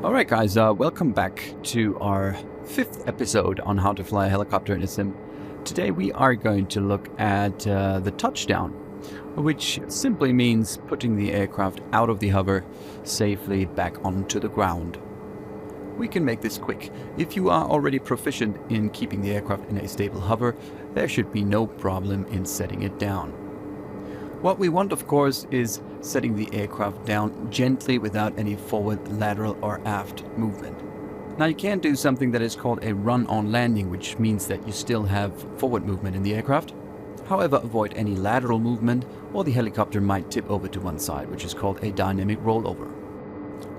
Alright guys, welcome back to our 5th episode on how to fly a helicopter in a sim. Today we are going to look at the touchdown, which simply means putting the aircraft out of the hover safely back onto the ground. We can make this quick. If you are already proficient in keeping the aircraft in a stable hover, there should be no problem in setting it down. What we want, of course, is setting the aircraft down gently without any forward, lateral or aft movement. Now you can do something that is called a run-on landing, which means that you still have forward movement in the aircraft. However, avoid any lateral movement or the helicopter might tip over to one side, which is called a dynamic rollover.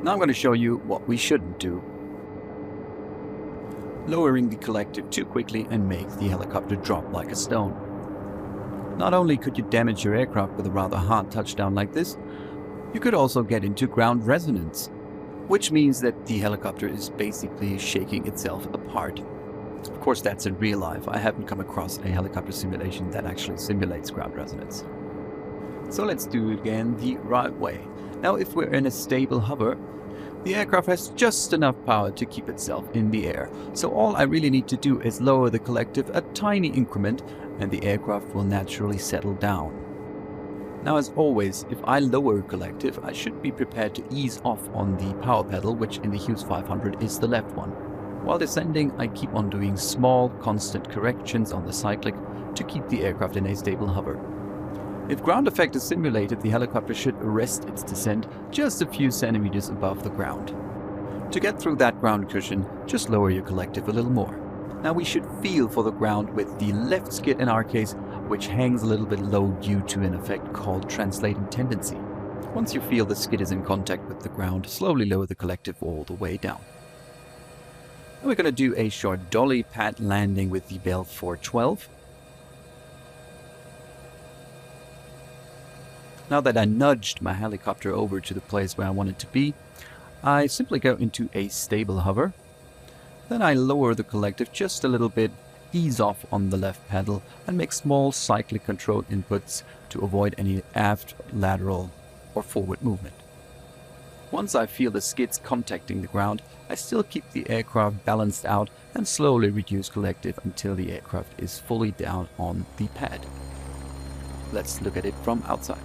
Now I'm going to show you what we shouldn't do. Lowering the collective too quickly and make the helicopter drop like a stone. Not only could you damage your aircraft with a rather hard touchdown like this, you could also get into ground resonance, which means that the helicopter is basically shaking itself apart. Of course, that's in real life. I haven't come across a helicopter simulation that actually simulates ground resonance. So let's do it again the right way. Now, if we're in a stable hover, the aircraft has just enough power to keep itself in the air. So all I really need to do is lower the collective a tiny increment and the aircraft will naturally settle down. Now, as always, if I lower collective, I should be prepared to ease off on the power pedal, which in the Hughes 500 is the left one. While descending, I keep on doing small, constant corrections on the cyclic to keep the aircraft in a stable hover. If ground effect is simulated, the helicopter should arrest its descent just a few centimeters above the ground. To get through that ground cushion, just lower your collective a little more. Now we should feel for the ground with the left skid in our case, which hangs a little bit low due to an effect called translating tendency. Once you feel the skid is in contact with the ground, slowly lower the collective all the way down. Now we're going to do a short dolly pad landing with the Bell 412. Now that I nudged my helicopter over to the place where I want it to be, I simply go into a stable hover. Then I lower the collective just a little bit, ease off on the left pedal, and make small cyclic control inputs to avoid any aft, lateral, or forward movement. Once I feel the skids contacting the ground, I still keep the aircraft balanced out and slowly reduce collective until the aircraft is fully down on the pad. Let's look at it from outside.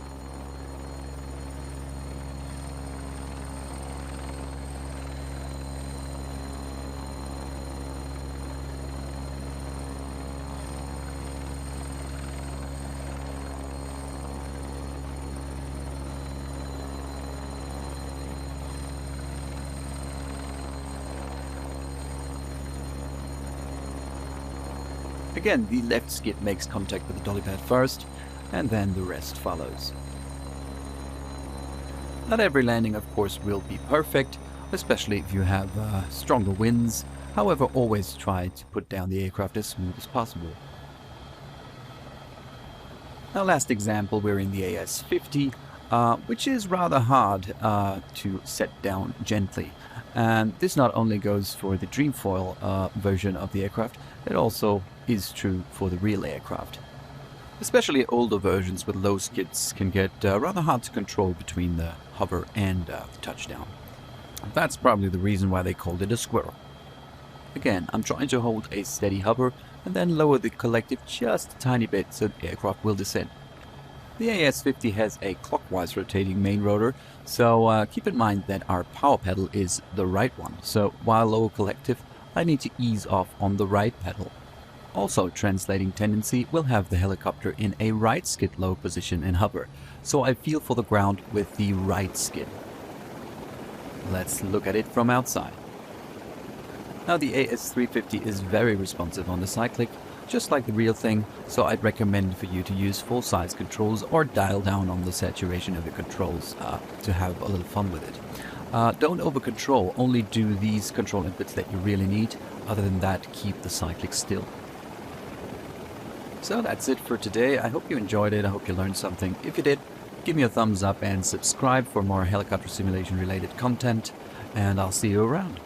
Again, the left skid makes contact with the dolly pad first, and then the rest follows. Not every landing, of course, will be perfect, especially if you have stronger winds. However, always try to put down the aircraft as smooth as possible. Now, last example, we're in the AS-50, which is rather hard to set down gently. And this not only goes for the Dreamfoil version of the aircraft, it also is true for the real aircraft. Especially older versions with low skids can get rather hard to control between the hover and the touchdown. That's probably the reason why they called it a squirrel. Again, I'm trying to hold a steady hover and then lower the collective just a tiny bit so the aircraft will descend. The AS-50 has a clockwise rotating main rotor, so keep in mind that our power pedal is the right one. So while lower collective, I need to ease off on the right pedal. Also, translating tendency will have the helicopter in a right skid low position in hover, so I feel for the ground with the right skid. Let's look at it from outside. Now the AS-350 is very responsive on the cyclic, just like the real thing, so I'd recommend for you to use full-size controls or dial down on the saturation of your controls to have a little fun with it. Don't over-control, only do these control inputs that you really need. Other than that, keep the cyclic still. So that's it for today. I hope you enjoyed it. I hope you learned something. If you did, give me a thumbs up and subscribe for more helicopter simulation related content, and I'll see you around.